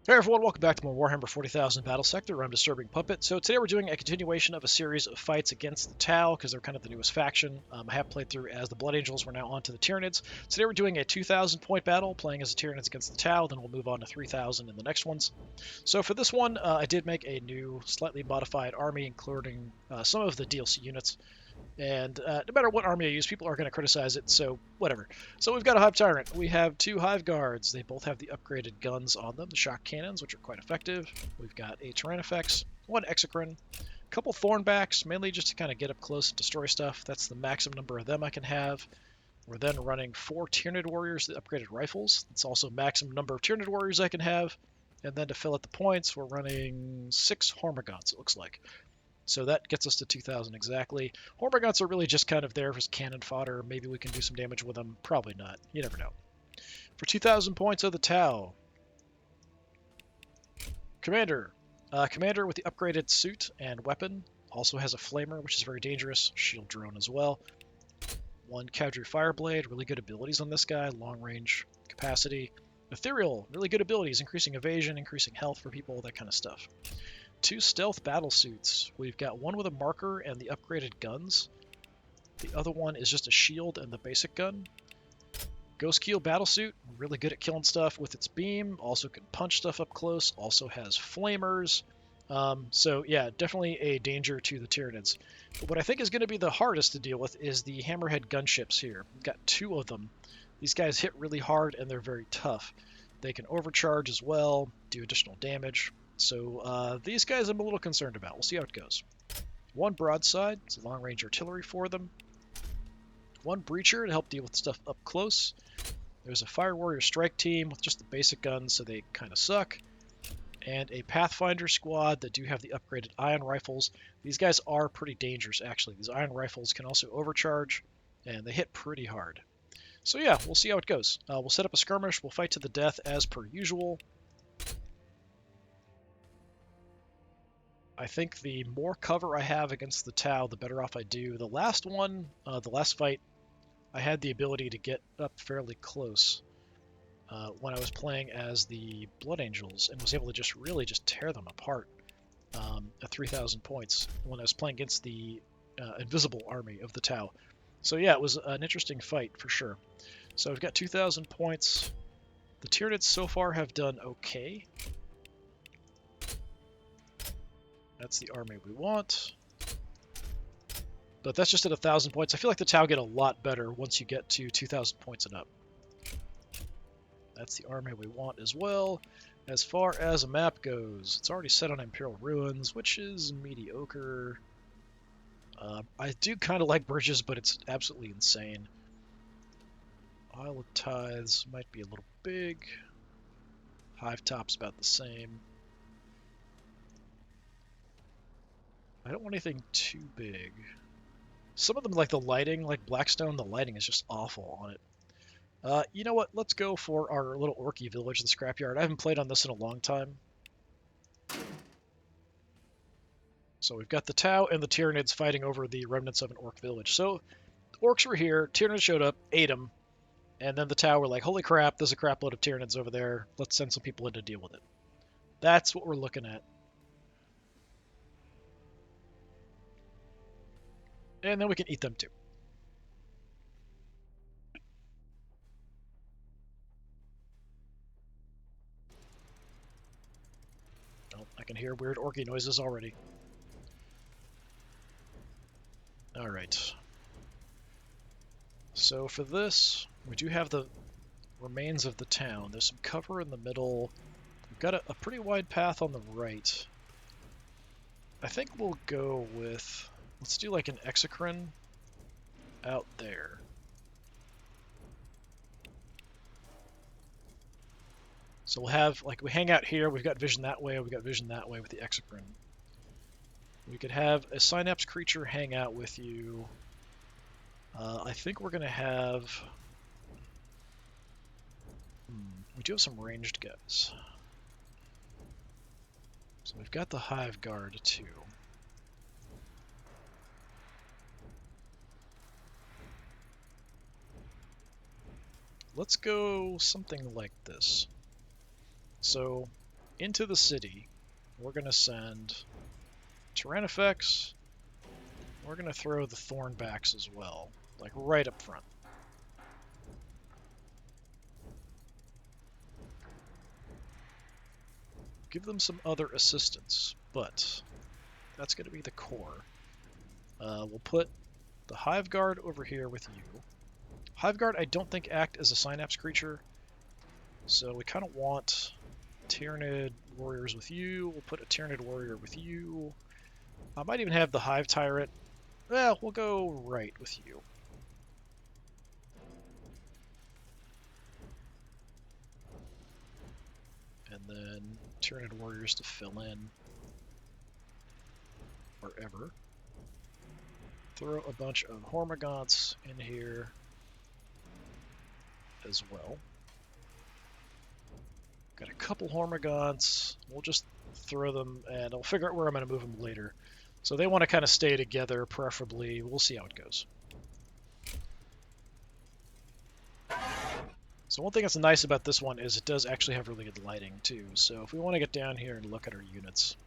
Hey everyone, welcome back to more Warhammer 40,000 Battlesector. I'm DisturbingPuppet. So today we're doing a continuation of a series of fights against the Tau, because they're kind of the newest faction. I have played through as the Blood Angels, we're now on to the Tyranids. Today we're doing a 2,000 point battle, playing as the Tyranids against the Tau, then we'll move on to 3,000 in the next ones. So for this one, I did make a new, slightly modified army, including some of the DLC units. And no matter what army I use, people are going to criticize it, so whatever. So we've got a Hive Tyrant. We have two Hive Guards. They both have the upgraded guns on them, the shock cannons, which are quite effective. We've got a Tyrannifex, one Exocrine, a couple Thornbacks, mainly just to kind of get up close and destroy stuff. That's the maximum number of them I can have. We're then running 4 Tyranid Warriors, the upgraded rifles. That's also maximum number of Tyranid Warriors I can have. And then to fill out the points, we're running 6 Hormagaunts, it looks like. So that gets us to 2,000 exactly. Hormagaunts are really just kind of there as cannon fodder. Maybe we can do some damage with them. Probably not. You never know. For 2,000 points of the Tau. Commander. Commander with the upgraded suit and weapon. Also has a flamer, which is very dangerous. Shield drone as well. 1 Cavalry Fireblade. Really good abilities on this guy. Long range capacity. Ethereal. Really good abilities. Increasing evasion, increasing health for people, that kind of stuff. 2 stealth battle suits. We've got one with a marker and the upgraded guns. The other one is just a shield and the basic gun. Ghost Keel battle suit, really good at killing stuff with its beam. Also can punch stuff up close. Also has flamers. So yeah, definitely a danger to the Tyranids. But what I think is going to be the hardest to deal with is the Hammerhead gunships here. We've got 2 of them. These guys hit really hard and they're very tough. They can overcharge as well, do additional damage. So these guys I'm a little concerned about. We'll see how it goes. 1 broadside, it's long-range artillery for them. 1 breacher to help deal with stuff up close. There's a Fire Warrior strike team with just the basic guns, so they kind of suck. And a Pathfinder squad that do have the upgraded ion rifles. These guys are pretty dangerous, actually. These ion rifles can also overcharge, and they hit pretty hard. So yeah, we'll see how it goes. We'll set up a skirmish. We'll fight to the death as per usual. I think the more cover I have against the Tau, the better off I do. The last one, the last fight, I had the ability to get up fairly close when I was playing as the Blood Angels and was able to just really just tear them apart at 3,000 points when I was playing against the invisible army of the Tau. So yeah, it was an interesting fight for sure. So I've got 2,000 points. The Tyranids so far have done okay. That's the army we want. But that's just at 1,000 points. I feel like the Tau get a lot better once you get to 2,000 points and up. That's the army we want as well. As far as a map goes, it's already set on Imperial Ruins, which is mediocre. I do kind of like bridges, but it's absolutely insane. Isle of Tithes might be a little big. Hive Top's about the same. I don't want anything too big. Some of them, like the lighting, like Blackstone, the lighting is just awful on it. You know what? Let's go for our little Orky village, the Scrapyard. I haven't played on this in a long time. So we've got the Tau and the Tyranids fighting over the remnants of an Orc village. So the Orcs were here, Tyranids showed up, ate them, and then the Tau were like, holy crap, there's a crap load of Tyranids over there. Let's send some people in to deal with it. That's what we're looking at. And then we can eat them too. Oh, I can hear weird Orky noises already. Alright. So for this, we do have the remains of the town. There's some cover in the middle. We've got a pretty wide path on the right. I think we'll go with... Let's do like an Exocrine out there. So we'll have, like, we hang out here, we've got vision that way, we've got vision that way with the Exocrine. We could have a Synapse creature hang out with you. I think we're going to have... we do have some ranged guys. So we've got the Hive Guard, too. Let's go something like this. So into the city, we're going to send Tyrannifex. We're going to throw the Thornbacks as well, like right up front. Give them some other assistance, but that's going to be the core. We'll put the Hive Guard over here with you. Hive Guard, I don't think act as a Synapse creature, so we kind of want Tyranid warriors with you. We'll put a Tyranid warrior with you. I might even have the Hive Tyrant. Well, we'll go right with you. And then Tyranid warriors to fill in wherever. Throw a bunch of Hormagaunts in here as well. Got a couple Hormagaunts. We'll just throw them, and I'll figure out where I'm going to move them later. So they want to kind of stay together, preferably. We'll see how it goes. So one thing that's nice about this one is it does actually have really good lighting, too. So if we want to get down here and look at our units,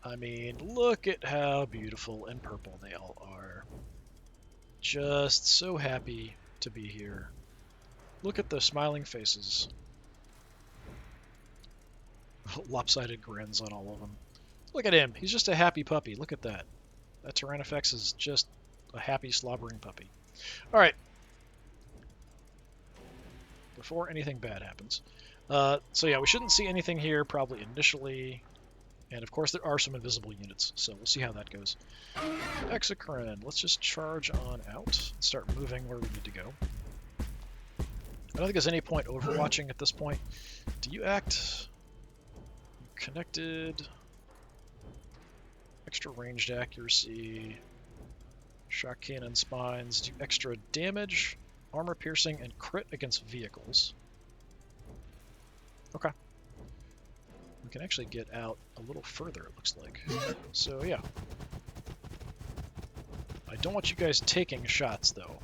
I mean, look at how beautiful and purple they all are. Just so happy to be here. Look at the smiling faces. Lopsided grins on all of them. Look at him. He's just a happy puppy. Look at that. That Tyrannifex is just a happy, slobbering puppy. All right. Before anything bad happens. So yeah, we shouldn't see anything here probably initially. And of course there are some invisible units, so we'll see how that goes. Exocrine, let's just charge on out and start moving where we need to go. I don't think there's any point overwatching at this point. Do you act connected? Extra ranged accuracy. Shock cannon spines. Do extra damage, armor piercing, and crit against vehicles. Okay. We can actually get out a little further, it looks like. So, yeah. I don't want you guys taking shots, though.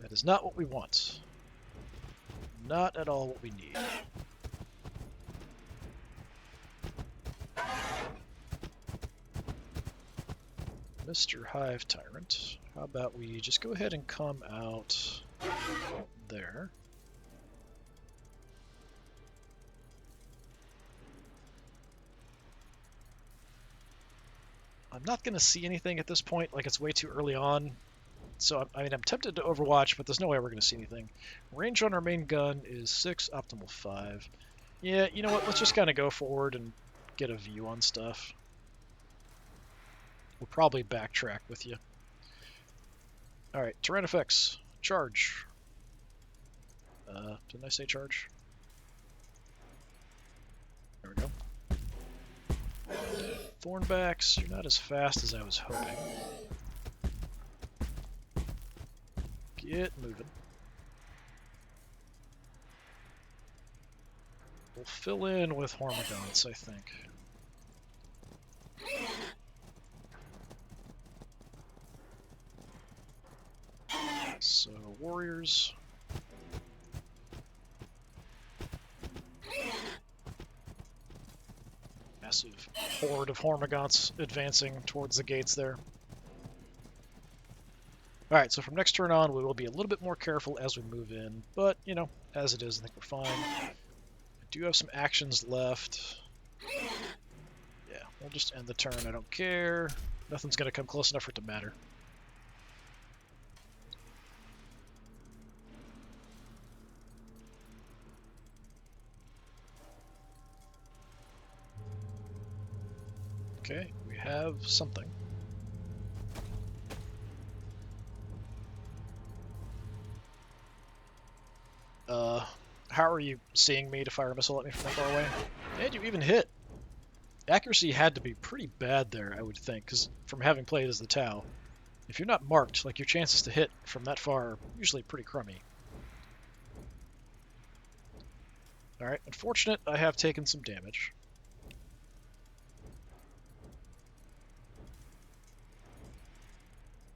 That is not what we want. Not at all what we need. Mr. Hive Tyrant, how about we just go ahead and come out there. I'm not going to see anything at this point, like it's way too early on. So, I mean, I'm tempted to overwatch, but there's no way we're going to see anything. Range on our main gun is 6, optimal 5. Yeah, you know what, let's just kind of go forward and get a view on stuff. We'll probably backtrack with you. Alright, Tyrannifex, charge. Didn't I say charge? There we go. Thornbacks, you're not as fast as I was hoping. Get moving. We'll fill in with Hormagaunts, I think. So, warriors. Massive horde of Hormagaunts advancing towards the gates there. Alright, so from next turn on, we will be a little bit more careful as we move in, but, you know, as it is, I think we're fine. I do have some actions left. Yeah, we'll just end the turn, I don't care. Nothing's going to come close enough for it to matter. Okay, we have something. How are you seeing me to fire a missile at me from that far away? And you even hit! Accuracy had to be pretty bad there, I would think, because from having played as the Tau, if you're not marked, like your chances to hit from that far are usually pretty crummy. Alright, unfortunate, I have taken some damage.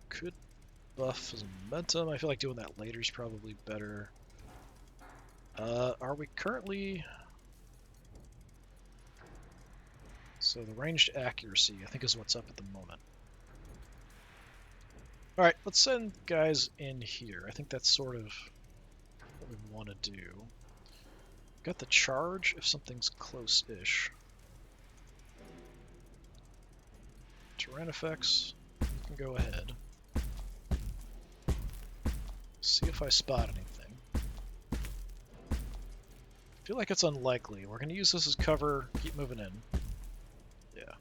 Could buff his momentum. I feel like doing that later is probably better. Are we currently... So the ranged accuracy, I think, is what's up at the moment. Alright, let's send guys in here. I think that's sort of what we want to do. Got the charge if something's close-ish. Tyrannifex, you can go ahead. See if I spot anything. I feel like it's unlikely. We're going to use this as cover, keep moving in. Yeah.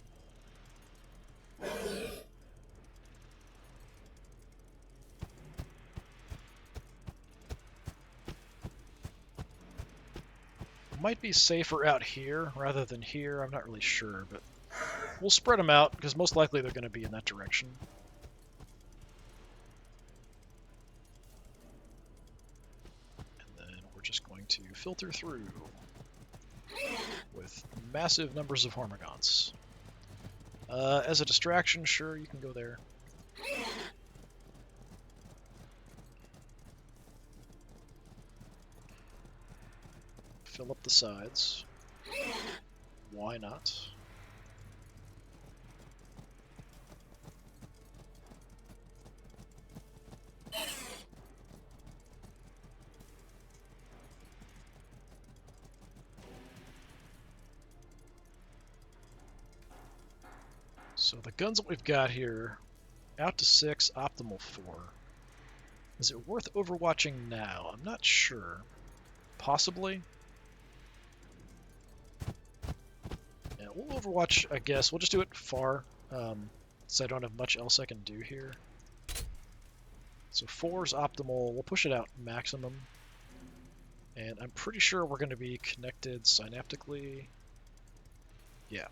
Might be safer out here rather than here, I'm not really sure, but we'll spread them out, because most likely they're going to be in that direction. And then we're just going to filter through with massive numbers of Hormagaunts. As a distraction, sure, you can go there. Fill up the sides. Why not? So the guns that we've got here, out to 6, optimal 4. Is it worth overwatching now? I'm not sure. Possibly. Yeah, we'll overwatch, I guess. We'll just do it far, so I don't have much else I can do here. So 4 is optimal. We'll push it out maximum. And I'm pretty sure we're going to be connected synaptically. Yeah.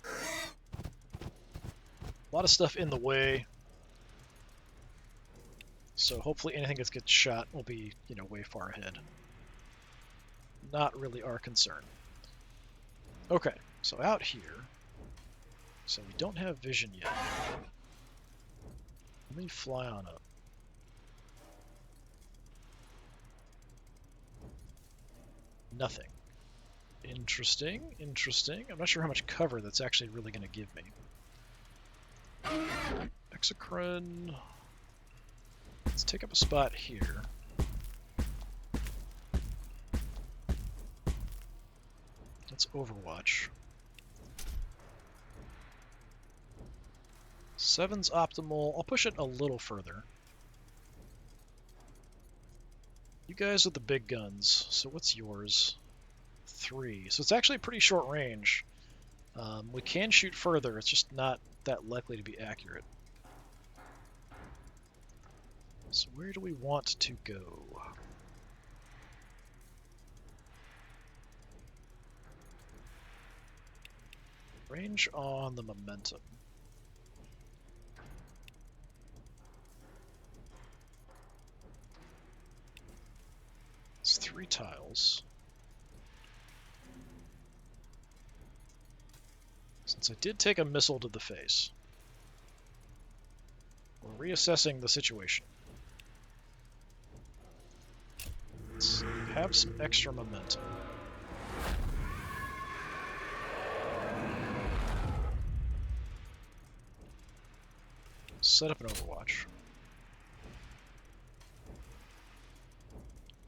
A lot of stuff in the way. So hopefully anything that gets shot will be, way far ahead. Not really our concern. Okay, so out here. So we don't have vision yet. Let me fly on up. Nothing. Interesting, interesting. I'm not sure how much cover that's actually really going to give me. Exocrine. Let's take up a spot here. Let's overwatch. 7's optimal. I'll push it a little further. You guys are the big guns, so what's yours? 3. So it's actually pretty short range. We can shoot further, it's just not that likely to be accurate. So where do we want to go? Range on the momentum. It's 3 tiles. Since I did take a missile to the face, we're reassessing the situation. Let's have some extra momentum. Set up an overwatch.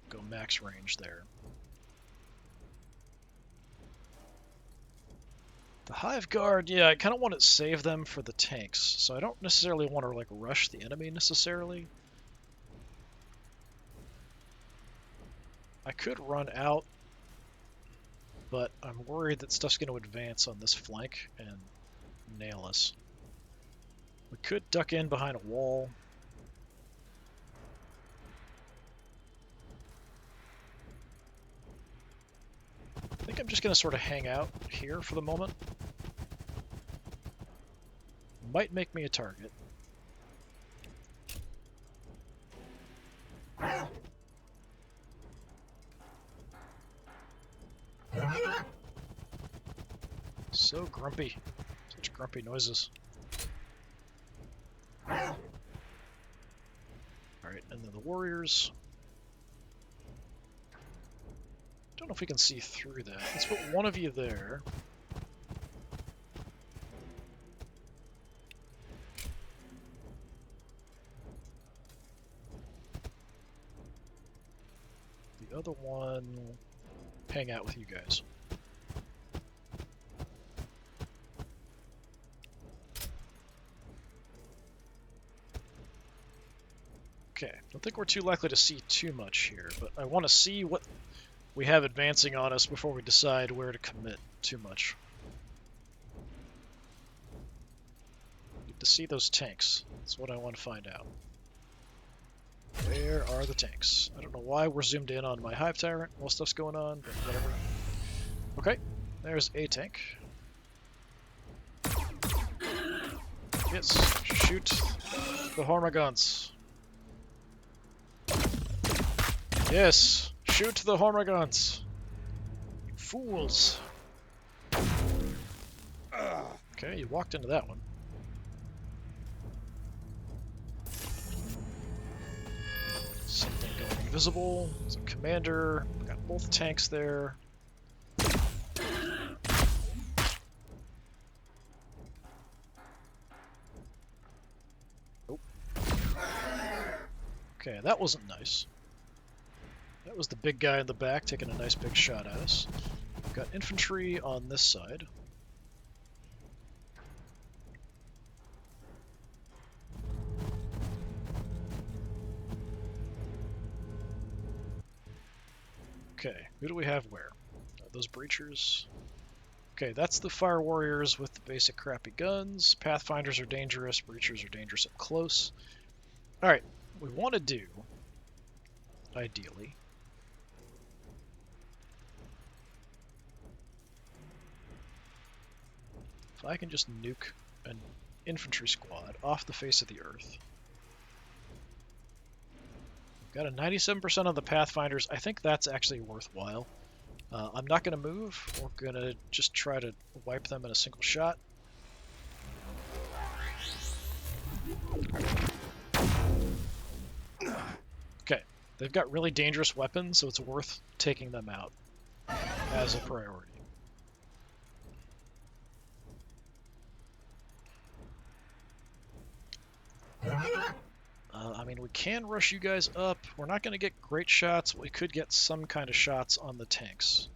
Go max range there. The Hive Guard, yeah, I kind of want to save them for the tanks, so I don't necessarily want to rush the enemy necessarily. I could run out, but I'm worried that stuff's going to advance on this flank and nail us. We could duck in behind a wall. I think I'm just going to sort of hang out here for the moment. Might make me a target. So grumpy. Such grumpy noises. Alright, and then the warriors. Don't know if we can see through that. Let's put one of you there. The other one will hang out with you guys. Okay, don't think we're too likely to see too much here, but I want to see what we have advancing on us before we decide where to commit too much. Need to see those tanks. That's what I want to find out. Where are the tanks? I don't know why we're zoomed in on my Hive Tyrant while stuff's going on, but whatever. Okay, there's a tank. Yes, shoot the Hormagaunts. Yes, shoot the Hormagaunts. Fools. Okay, you walked into that one. Something going invisible. Some commander. We got both tanks there. Nope. Okay, that wasn't nice. That was the big guy in the back taking a nice big shot at us. We've got infantry on this side. Okay, who do we have where? Those breachers. Okay, that's the fire warriors with the basic crappy guns. Pathfinders are dangerous, breachers are dangerous up close. Alright, we want to do, ideally, if I can just nuke an infantry squad off the face of the earth. We've got a 97% of the Pathfinders. I think that's actually worthwhile. I'm not going to move. We're going to just try to wipe them in a single shot. Okay, they've got really dangerous weapons, so it's worth taking them out as a priority. I mean, we can rush you guys up. We're not going to get great shots, but we could get some kind of shots on the tanks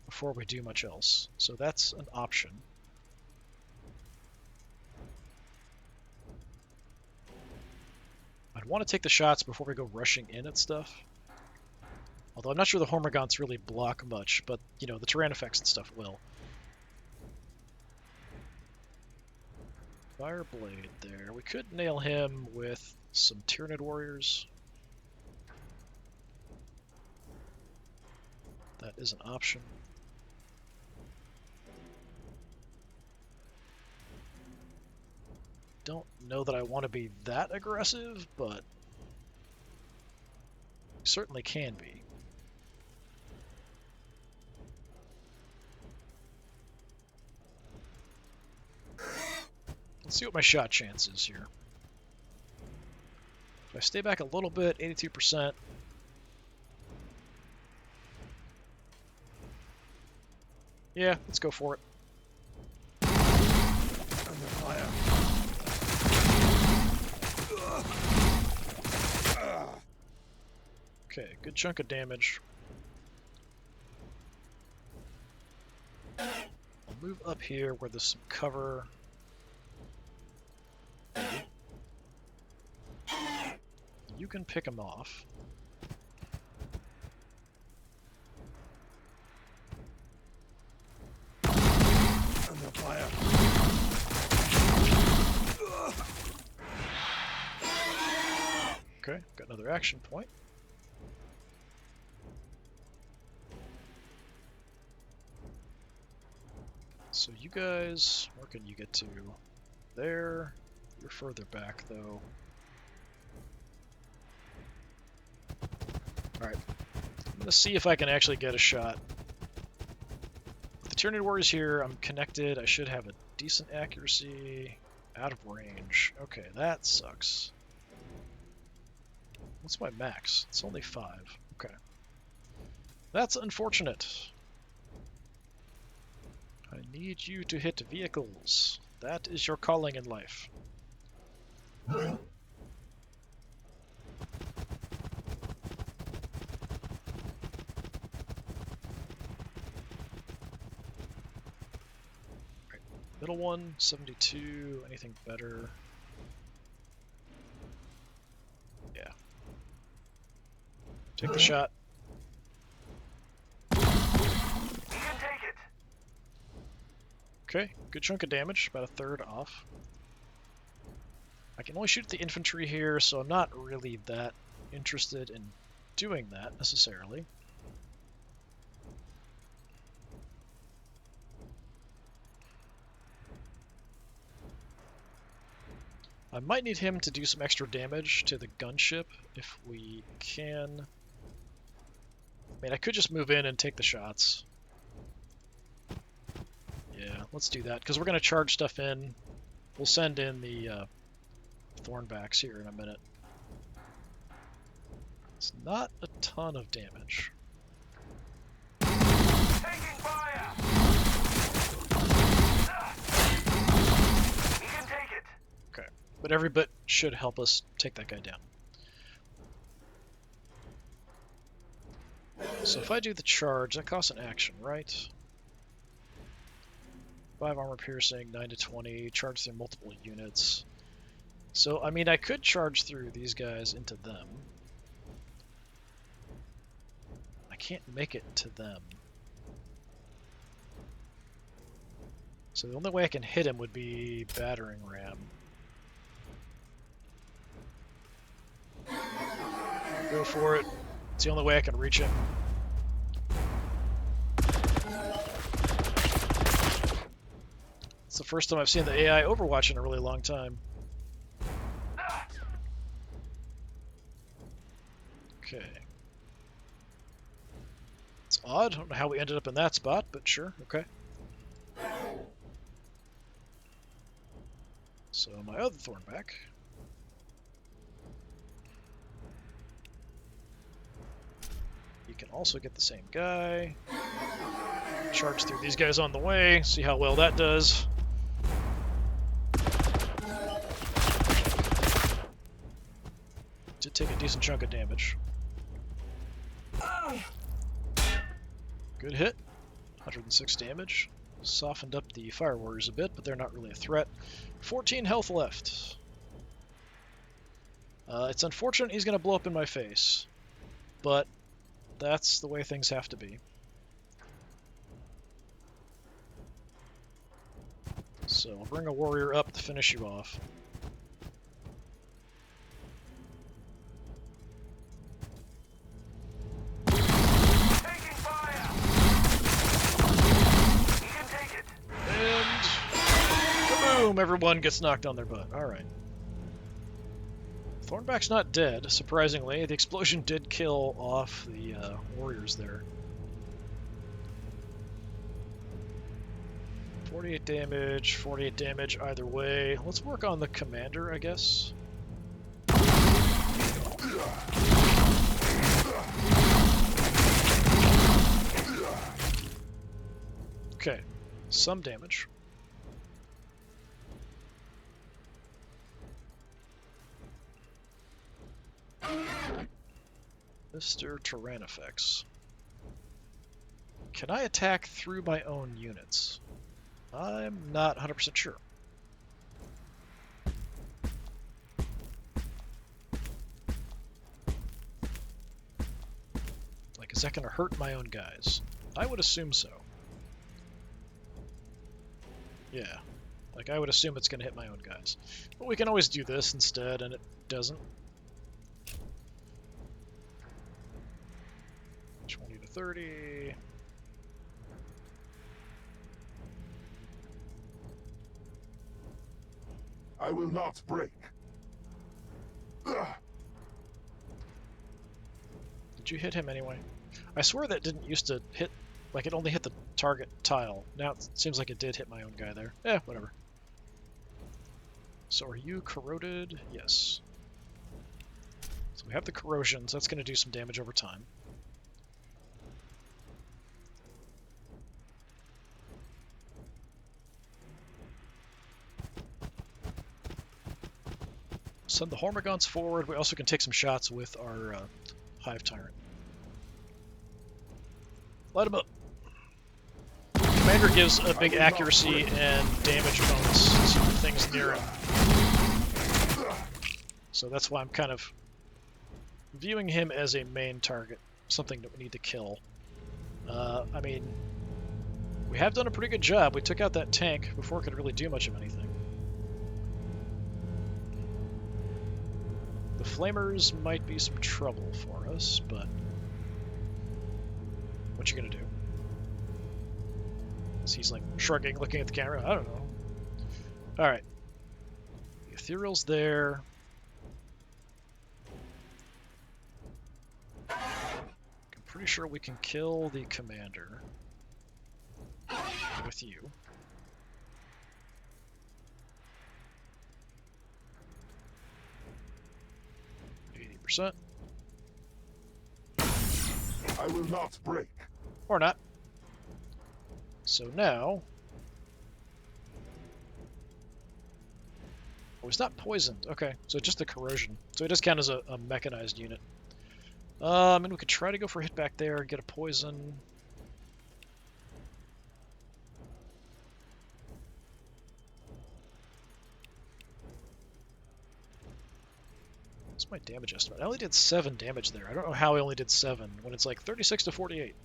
before we do much else. So that's an option. I'd want to take the shots before we go rushing in at stuff. Although I'm not sure the Hormagaunts really block much, but, you know, the Tyrannifex and stuff will. Fireblade there. We could nail him with some Tyranid warriors. That is an option. Don't know that I want to be that aggressive, but certainly can be. Let's see what my shot chance is here. If I stay back a little bit, 82%. Yeah, let's go for it. Under fire. Okay, good chunk of damage. I'll move up here where there's some cover. You can pick them off. Under fire. Okay, got another action point. So you guys, where can you get to? There. You're further back, though. Alright. I'm going to see if I can actually get a shot. With the Tyranid warriors here, I'm connected. I should have a decent accuracy. Out of range. Okay, that sucks. What's my max? It's only 5. Okay. That's unfortunate. I need you to hit vehicles. That is your calling in life. Middle one, 72. Anything better? Yeah. Take the shot. You can take it. Okay, good chunk of damage, about a third off. I can only shoot at the infantry here, so I'm not really that interested in doing that necessarily. I might need him to do some extra damage to the gunship if we can. I mean, I could just move in and take the shots. Yeah, let's do that, because we're going to charge stuff in. We'll send in the Thornbacks here in a minute. It's not a ton of damage. Taking fire. You can take it. Okay, but every bit should help us take that guy down. So if I do the charge, that costs an action, right? 5 armor piercing, 9 to 20, charge through multiple units. So, I mean, I could charge through these guys into them. I can't make it to them. So the only way I can hit him would be battering ram. Go for it. It's the only way I can reach him. It's the first time I've seen the AI Overwatch in a really long time. Okay. It's odd. I don't know how we ended up in that spot, but sure, okay. So my other Thornback. You can also get the same guy. Charge through these guys on the way, see how well that does. Did take a decent chunk of damage. Good hit. 106 damage. Softened up the Fire Warriors a bit, but they're not really a threat. 14 health left. It's unfortunate he's going to blow up in my face, but that's the way things have to be. So I'll bring a warrior up to finish you off. Taking fire. You can take it. And kaboom! Everyone gets knocked on their butt. Alright. Thornback's not dead, surprisingly. The explosion did kill off the warriors there. 48 damage either way. Let's work on the commander, I guess. Okay, some damage. Mr. Tyrannifex. Can I attack through my own units? I'm not 100% sure. Like, is that going to hurt my own guys? I would assume so. Yeah. Like, I would assume it's going to hit my own guys. But we can always do this instead, and it doesn't. 20 to 30. I will not break. Did you hit him anyway? I swear that didn't used to hit, like it only hit the target tile. Now it seems like it did hit my own guy there. Eh, whatever. So are you corroded? Yes. So we have the corrosions. That's going to do some damage over time. Send the Hormagaunts forward. We also can take some shots with our Hive Tyrant. Light him up. Commander gives a big accuracy and damage bonus to things near him. So that's why I'm kind of viewing him as a main target, something that we need to kill. I mean, we have done a pretty good job. We took out that tank before it could really do much of anything. The Flamers might be some trouble for us, but what you gonna do? He's like shrugging, looking at the camera. I don't know. Alright. The Ethereal's there. I'm pretty sure we can kill the commander with you. %. I will not break. Or not. So now... Oh, he's not poisoned. Okay, so just the corrosion. So it does count as a mechanized unit. And we could try to go for a hit back there and get a poison. What's my damage estimate? I only did 7 damage there. I don't know how I only did 7 when it's like 36 to 48.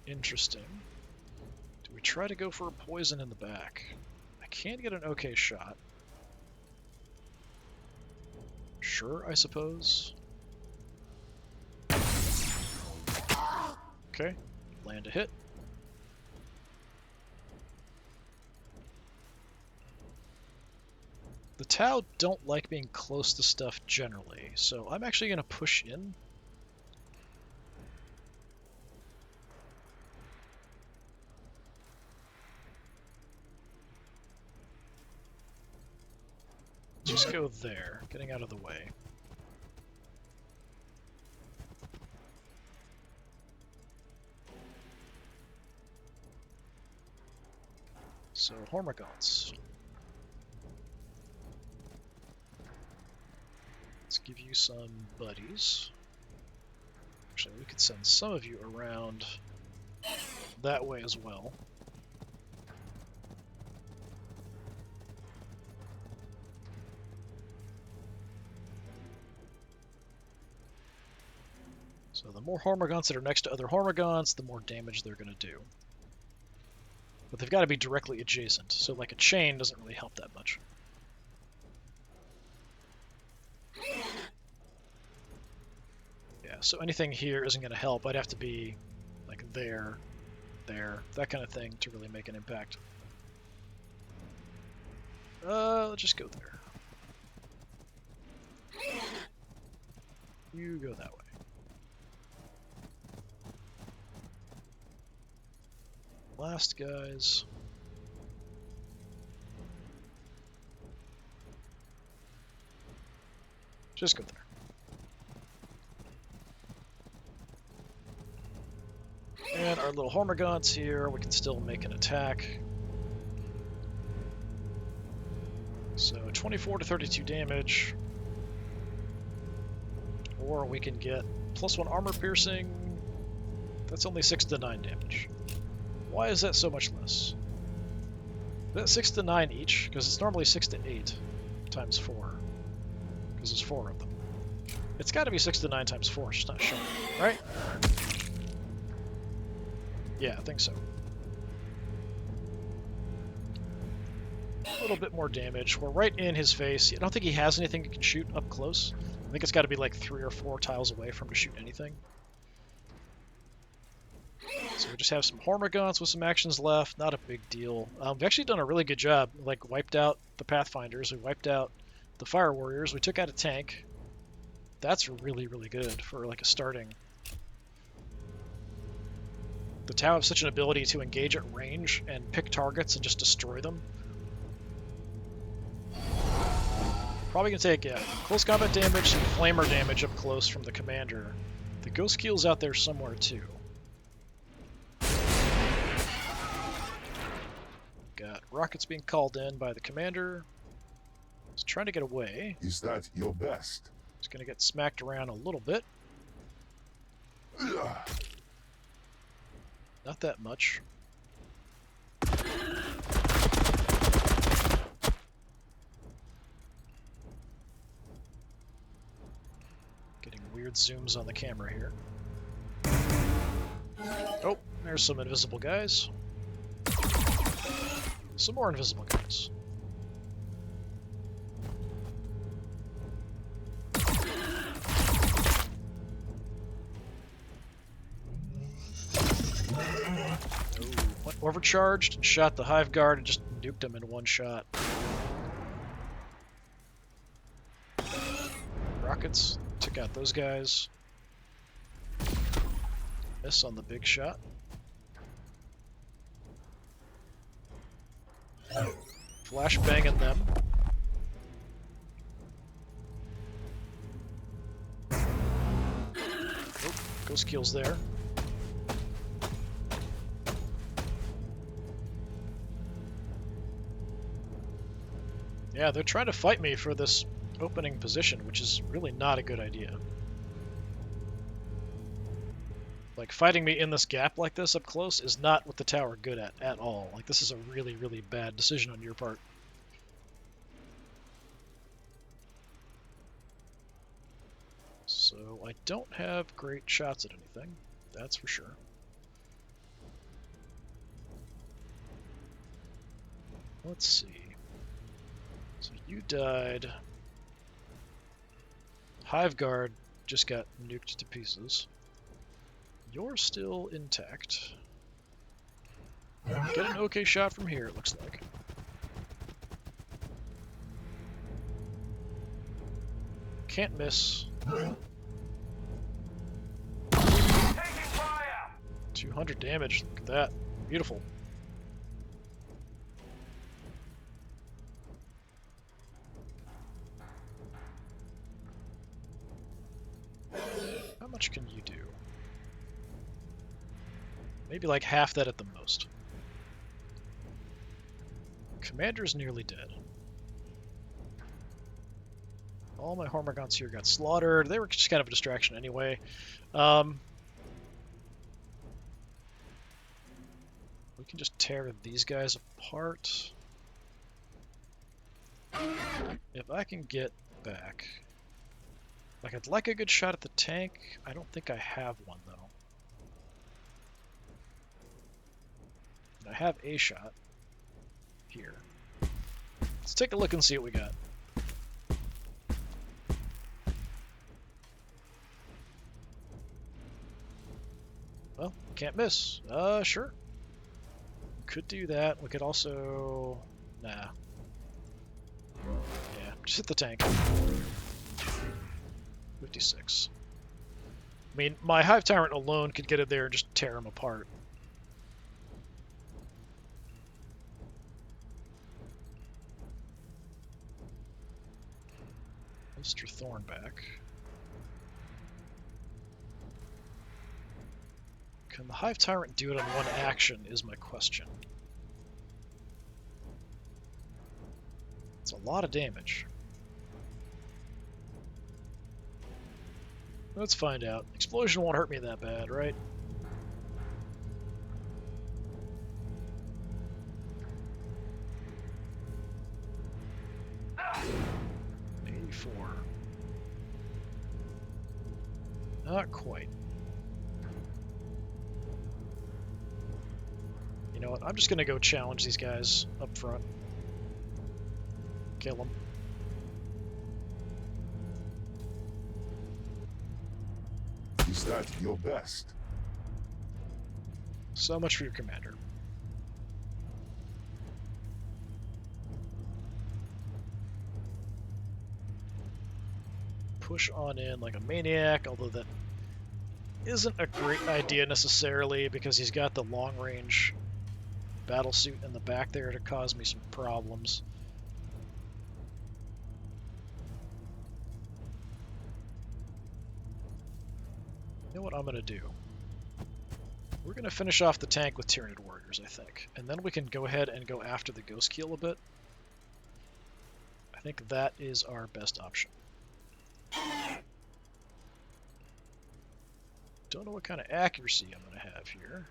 Interesting. Do we try to go for a poison in the back? I can get an okay shot. Sure, I suppose. Okay, land a hit. The Tau don't like being close to stuff generally, so I'm actually going to push in. Just go there, getting out of the way. So, Hormagaunts. Let's give you some buddies. Actually, we could send some of you around that way as well. So the more Hormagaunts that are next to other Hormagaunts, the more damage they're going to do. But they've got to be directly adjacent, so like a chain doesn't really help that much. Yeah, so anything here isn't going to help. I'd have to be like there, that kind of thing to really make an impact. Let's just go there. You go that way. Last guys. Just go there. And our little Hormagaunts here, we can still make an attack. So 24 to 32 damage. Or we can get +1 armor piercing. That's only 6 to 9 damage. Why is that so much less? That's 6 to 9 each, because it's normally 6 to 8 times 4. Because there's 4 of them. It's got to be 6 to 9 times 4, it's just not showing, right? Yeah, I think so. A little bit more damage. We're right in his face. I don't think he has anything he can shoot up close. I think it's got to be like 3 or 4 tiles away from him to shoot anything. So we just have some Hormagaunts with some actions left. Not a big deal. We've actually done a really good job. Like, wiped out the Pathfinders. We wiped out the Fire Warriors. We took out a tank. That's really, really good for like a starting. The Tau have such an ability to engage at range and pick targets and just destroy them. Probably gonna take close combat damage, some flamer damage up close from the commander. The Ghost Keel's out there somewhere too. Got rockets being called in by the commander. He's trying to get away. Is that your best? He's going to get smacked around a little bit. Not that much. Getting weird zooms on the camera here. Oh, there's some invisible guys. Some more invisible guys. Went overcharged and shot the hive guard and just nuked him in one shot. Rockets took out those guys. Miss on the big shot. Flash banging them. Oh, ghost kills there. Yeah, they're trying to fight me for this opening position, which is really not a good idea. Like, fighting me in this gap like this up close is not what the tower good at all. Like, this is a really, really bad decision on your part. So, I don't have great shots at anything, that's for sure. Let's see. So you died. Hive Guard just got nuked to pieces. You're still intact. Get an okay shot from here, it looks like. Can't miss. Taking fire! 200 damage, look at that. Beautiful. How much can you do? Maybe like half that at the most. Commander's nearly dead. All my Hormagaunts here got slaughtered. They were just kind of a distraction anyway. We can just tear these guys apart. If I can get back. Like, I'd like a good shot at the tank. I don't think I have one, though. I have a shot here. Let's take a look and see what we got. Well, can't miss. Sure. Could do that. We could also... Nah. Yeah, just hit the tank. 56. I mean, my Hive Tyrant alone could get in there and just tear him apart. Mr. Thornback. Can the Hive Tyrant do it on one action is my question. It's a lot of damage. Let's find out. Explosion won't hurt me that bad, right? Not quite. You know what? I'm just going to go challenge these guys up front. Kill them. Is that your best? So much for your commander. Push on in like a maniac, although that isn't a great idea necessarily because he's got the long-range battle suit in the back there to cause me some problems. You know what I'm going to do? We're going to finish off the tank with Tyranid warriors, I think. And then we can go ahead and go after the Ghost Keel a bit. I think that is our best option. Don't know what kind of accuracy I'm going to have here.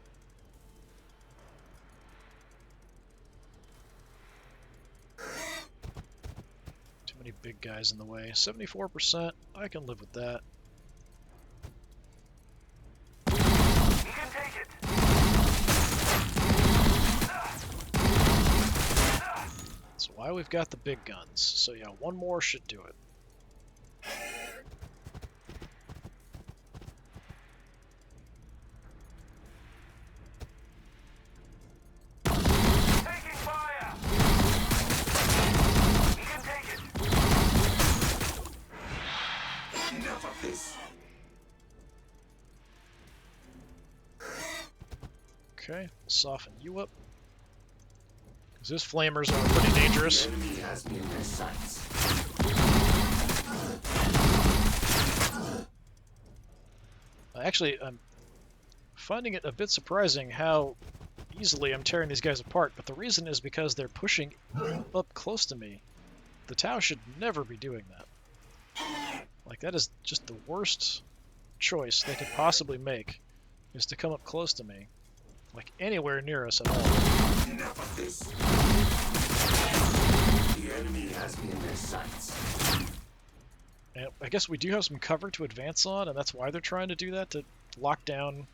Too many big guys in the way. 74%, I can live with that. You can take it. That's why we've got the big guns. So yeah, one more should do it. Taking fire. You can take it. Enough of this. Okay, we'll soften you up. Because his flamers are pretty dangerous. The enemy has me in their sights. Actually, I'm finding it a bit surprising how easily I'm tearing these guys apart, but the reason is because they're pushing up close to me. The Tau should never be doing that. Like, that is just the worst choice they could possibly make, is to come up close to me. Like, anywhere near us at all. Enough of this. The enemy has me in their sights. And I guess we do have some cover to advance on, and that's why they're trying to do that, to lock down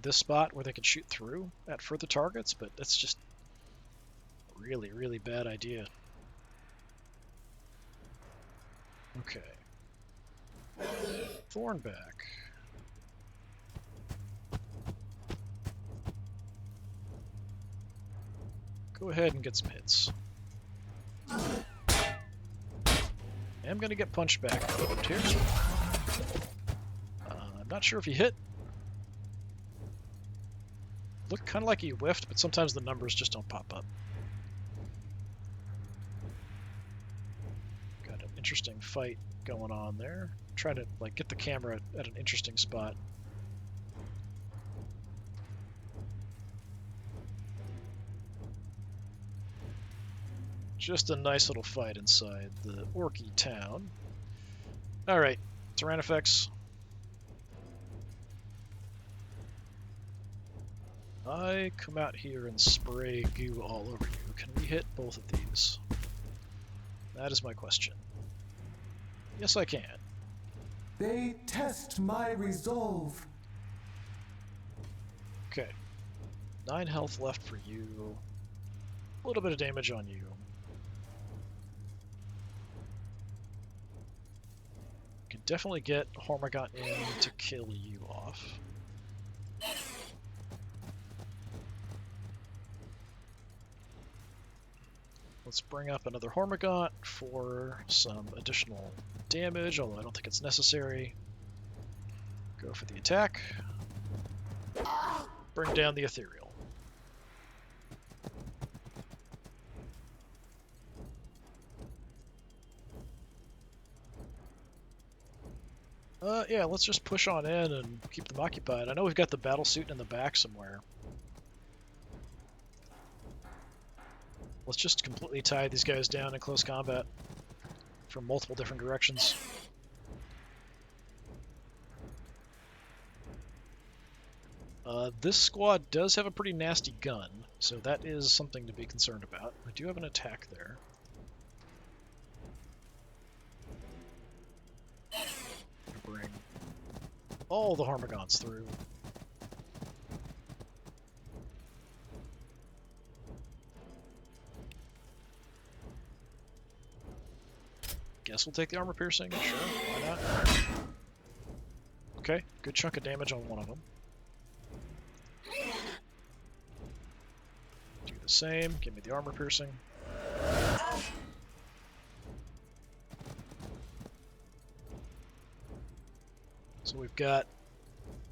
this spot where they can shoot through at further targets, but that's just a really, really bad idea. Okay. Thornback. Go ahead and get some hits. I'm going to get punched back here. I'm not sure if he hit. Looked kind of like he whiffed, but sometimes the numbers just don't pop up. Got an interesting fight going on there. Trying to like get the camera at an interesting spot. Just a nice little fight inside the Orky town. Alright, Tyrannifex. I come out here and spray goo all over you. Can we hit both of these? That is my question. Yes, I can. They test my resolve. Okay. 9 health left for you. A little bit of damage on you. Can definitely get Hormagaunt in to kill you off. Let's bring up another Hormagaunt for some additional damage, although I don't think it's necessary. Go for the attack. Bring down the Ethereal. Yeah, let's just push on in and keep them occupied. I know we've got the battle suit in the back somewhere. Let's just completely tie these guys down in close combat from multiple different directions. This squad does have a pretty nasty gun, so that is something to be concerned about. I do have an attack there. Bring all the Hormagaunts through. Guess we'll take the armor piercing. Sure, why not? Okay, good chunk of damage on one of them. Do the same. Give me the armor piercing. So we've got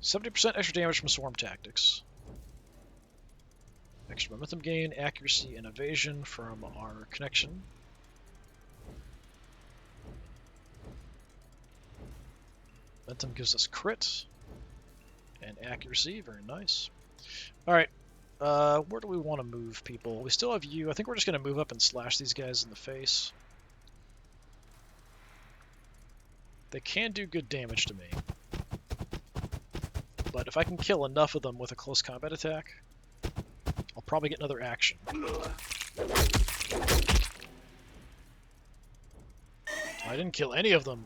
70% extra damage from swarm tactics. Extra momentum gain, accuracy, and evasion from our connection. Momentum gives us crit and accuracy, very nice. Alright, where do we want to move people? We still have you. I think we're just going to move up and slash these guys in the face. They can do good damage to me. But if I can kill enough of them with a close combat attack, I'll probably get another action. I didn't kill any of them.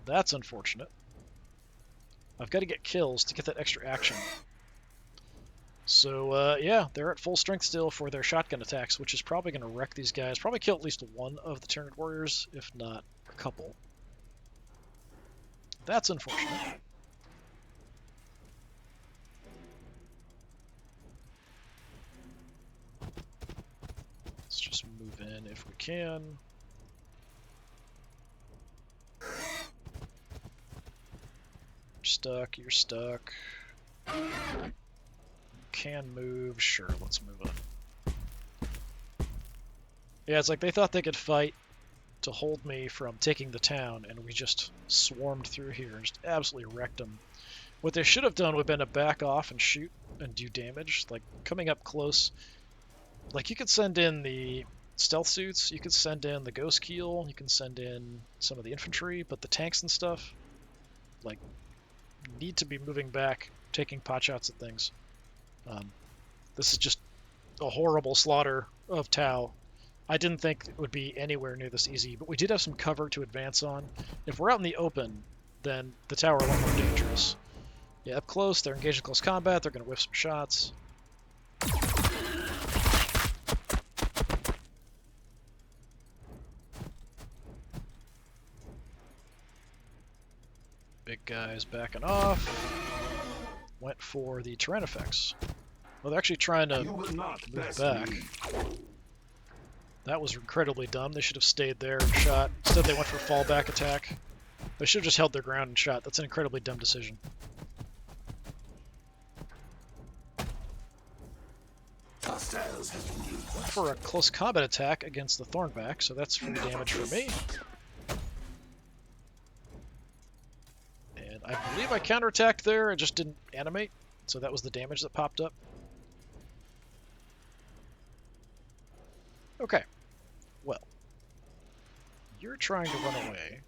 That's unfortunate. I've got to get kills to get that extra action. So, yeah, they're at full strength still for their shotgun attacks, which is probably going to wreck these guys. Probably kill at least one of the Tyranid warriors, if not a couple. That's unfortunate. Let's just move in if we can. You're stuck, you're stuck. Can move, sure, let's move up. Yeah, it's like they thought they could fight to hold me from taking the town, and we just swarmed through here and just absolutely wrecked them. What they should have done would have been to back off and shoot and do damage, like coming up close. Like you could send in the stealth suits, you could send in the ghost keel, you can send in some of the infantry, but the tanks and stuff, like, need to be moving back, taking pot shots at things. This is just a horrible slaughter of Tau. I didn't think it would be anywhere near this easy, but we did have some cover to advance on. If we're out in the open, then the Tau are a lot more dangerous. Yeah, up close, they're engaged in close combat, they're going to whiff some shots. Big guys backing off. Went for the Tyrannifex. Well, they're actually trying to You will not move best back. me. That was incredibly dumb. They should have stayed there and shot. Instead, they went for fallback attack. They should have just held their ground and shot. That's an incredibly dumb decision. Hostiles have been used. Went for a close combat attack against the Thornback, so that's free damage for me. And I believe I counterattacked there. I just didn't animate, so that was the damage that popped up. Okay. Well, you're trying to run away.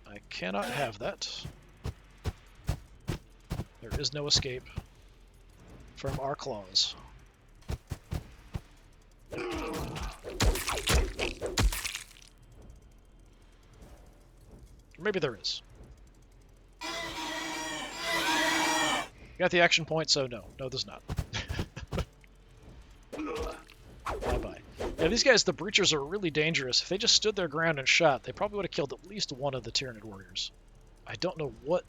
I cannot have that. There is no escape from our claws. Maybe there is. Got the action point, so no. No, there's not. Bye-bye. Yeah, these guys, the Breachers, are really dangerous. If they just stood their ground and shot, they probably would have killed at least one of the Tyranid warriors. I don't know what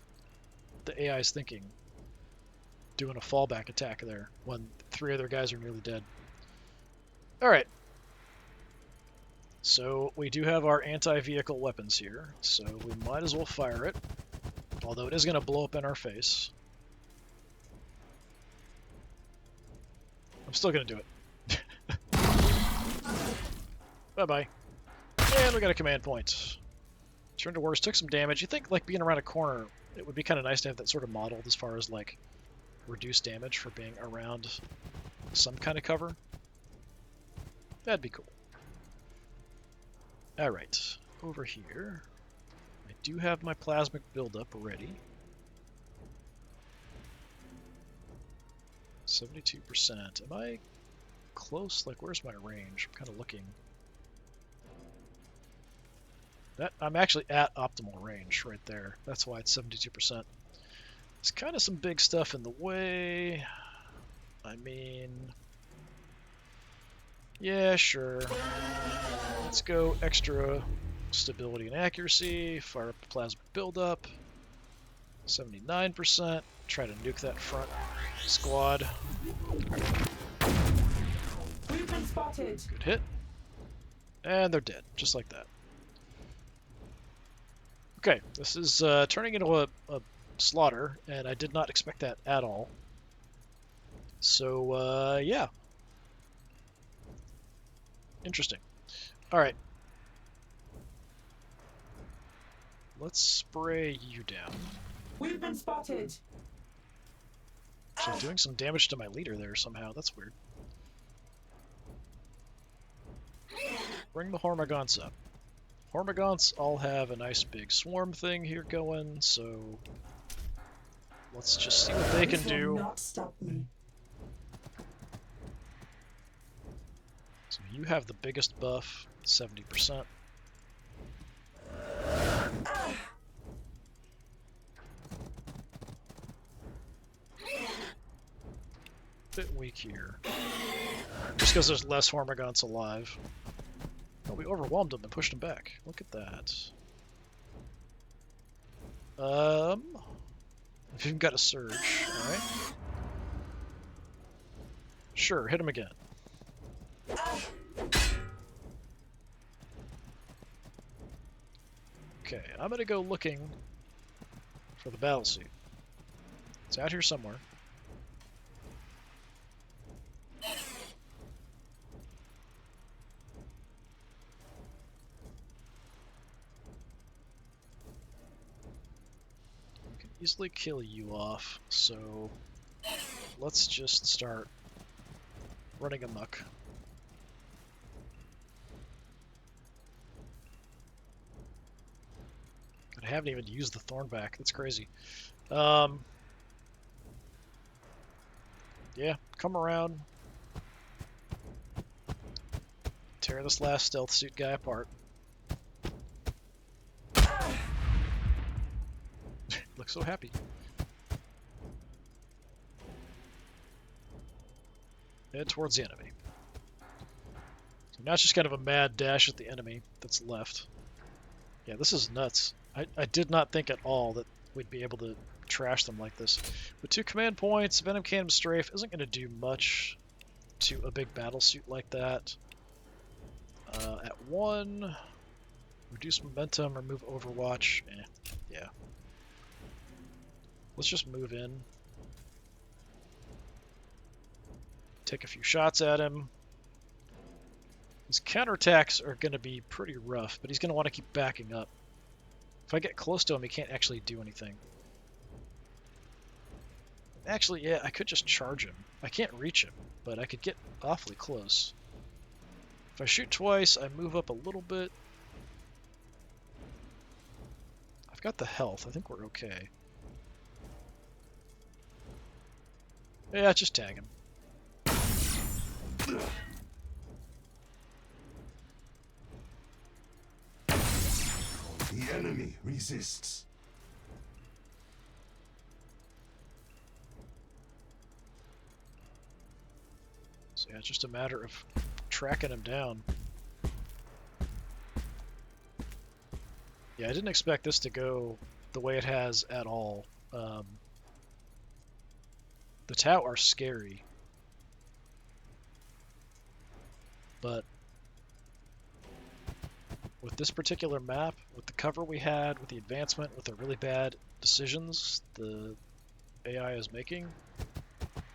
the AI is thinking, doing a fallback attack there when 3 other guys are nearly dead. Alright. So we do have our anti-vehicle weapons here, so we might as well fire it. Although it is going to blow up in our face. I'm still going to do it. Bye-bye. And we got a command point. Turn to Wars took some damage. You think, like, being around a corner, it would be kind of nice to have that sort of modeled as far as, like, reduced damage for being around some kind of cover. That'd be cool. Alright, over here. I do have my plasmic buildup ready. 72%. Am I close? Like, where's my range? I'm kind of looking. I'm actually at optimal range right there. That's why it's 72%. There's kind of some big stuff in the way. I mean, yeah, sure. Let's go extra stability and accuracy. Fire up the plasma buildup. 79%. Try to nuke that front squad. We've been spotted. Good hit. And they're dead, just like that. Okay, this is turning into a slaughter, and I did not expect that at all. So, yeah. Interesting. Alright. Let's spray you down. We've been spotted. Actually doing some damage to my leader there somehow. That's weird. Bring the Hormagaunts up. Hormagaunts all have a nice big swarm thing here going, so let's just see what they can This will do. not stop me. So you have the biggest buff, 70%. Bit weak here. Just because there's less Hormagaunts alive. Oh, we overwhelmed them and pushed them back. Look at that. I've even got a surge. Alright. Sure, hit him again. Okay, I'm gonna go looking for the battle suit. It's out here somewhere. We can easily kill you off, so let's just start running amok. I haven't even used the Thornback. That's crazy. Yeah, come around. Tear this last stealth suit guy apart. Looks so happy. Head towards the enemy. So now it's just kind of a mad dash at the enemy that's left. Yeah, this is nuts. I did not think at all that we'd be able to trash them like this. With 2 command points, Venom Cannon Strafe isn't going to do much to a big battle suit like that. At 1, reduce momentum, remove Overwatch. Yeah. Let's just move in. Take a few shots at him. His counterattacks are going to be pretty rough, but he's going to want to keep backing up. If I get close to him, he can't actually do anything. Actually, yeah, I could just charge him. I can't reach him, but I could get awfully close. If I shoot twice, I move up a little bit. I've got the health. I think we're okay. Yeah, just tag him. The enemy resists. So yeah, it's just a matter of tracking him down. Yeah, I didn't expect this to go the way it has at all. The Tau are scary. But with this particular map, with the cover we had, with the advancement, with the really bad decisions the AI is making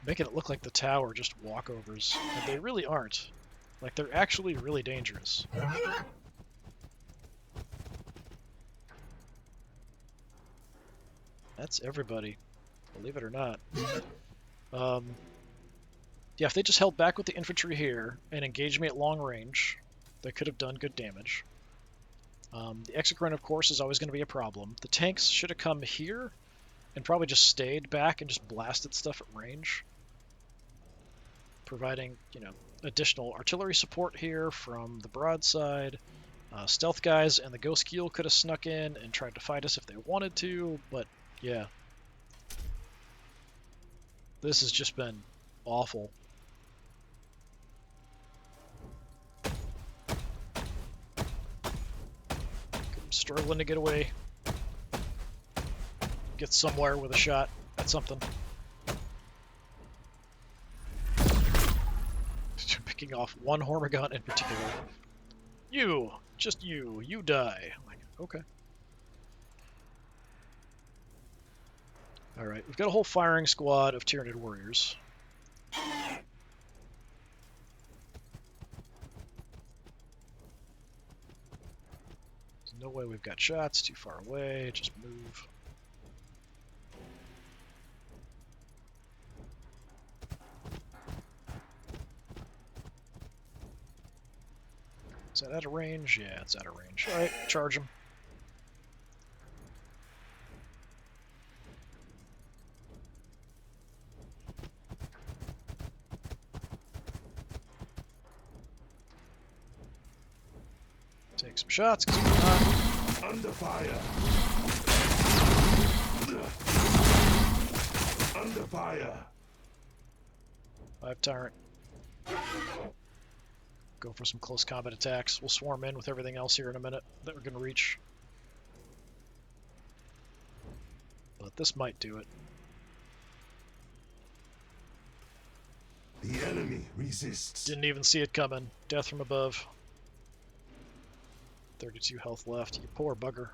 it look like the Tau are just walkovers. And they really aren't. Like, they're actually really dangerous. That's everybody, believe it or not. Yeah, if they just held back with the infantry here and engaged me at long range, they could have done good damage. The Exocrine, of course, is always going to be a problem. The tanks should have come here and probably just stayed back and just blasted stuff at range, providing, additional artillery support here from the broadside. Stealth guys and the Ghost Keel could have snuck in and tried to fight us if they wanted to, but yeah. This has just been awful. I'm struggling to get away. Get somewhere with a shot at something. Picking off one Hormagaun in particular. Just you die. I'm like, okay. Alright, we've got a whole firing squad of Tyranid warriors. There's no way we've got shots, too far away, just move. that out of range? Yeah, it's out of range. All right, charge him. Take some shots, 'cause we're not. Under fire. Under fire. 5 Tyrant. Go for some close combat attacks. We'll swarm in with everything else here in a minute that we're going to reach. But this might do it. The enemy resists. Didn't even see it coming. Death from above. 32 health left. You poor bugger.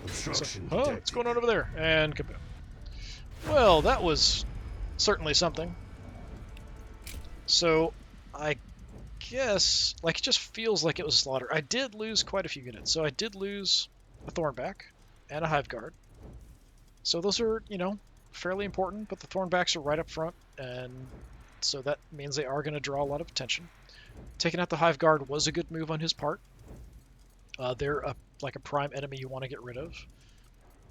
Obstruction Oh, detected. what's going on over there? And kaboom. Well, that was certainly something. So, I guess, like, it just feels like it was a slaughter. I did lose quite a few units. So I did lose a Thornback and a Hive Guard. So those are, you know, fairly important, but the Thornbacks are right up front, and so that means they are going to draw a lot of attention. Taking out the Hive Guard was a good move on his part. They're like a prime enemy you want to get rid of.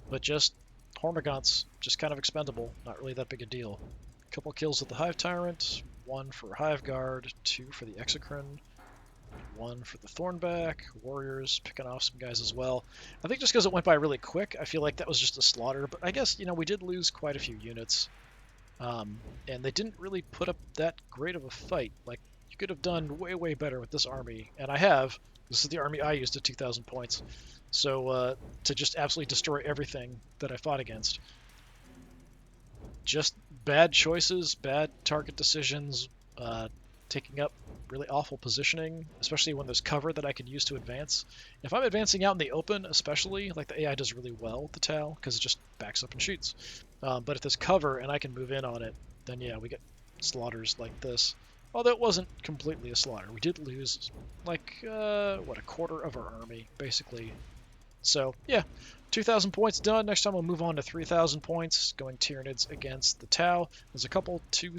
But just Hormagaunts, just kind of expendable, not really that big a deal. Couple kills with the Hive Tyrant, 1 for Hive Guard, 2 for the Exocrine, 1 for the Thornback, Warriors picking off some guys as well. I think just because it went by really quick, I feel like that was just a slaughter, but I guess, you know, we did lose quite a few units. And they didn't really put up that great of a fight. Like, you could have done way, way better with this army, and I have. This is the army I used at 2,000 points. So, to just absolutely destroy everything that I fought against. Just bad choices, bad target decisions, taking up really awful positioning, especially when there's cover that I can use to advance. If I'm advancing out in the open, especially, like the AI does really well with the Tau, because it just backs up and shoots. But if there's cover and I can move in on it, then yeah, we get slaughters like this. Although it wasn't completely a slaughter. We did lose, like, what, a quarter of our army, basically. So, yeah, 2,000 points done. Next time we'll move on to 3,000 points, going Tyranids against the Tau. There's a couple, two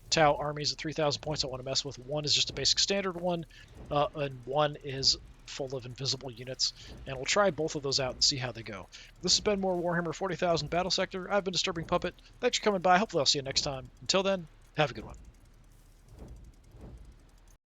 Tau armies at 3,000 points I want to mess with. One is just a basic standard one, and one is full of invisible units, and we'll try both of those out and see how they go. This has been more Warhammer 40,000 Battlesector. I've been Disturbing Puppet. Thanks for coming by. Hopefully I'll see you next time. Until then, have a good one.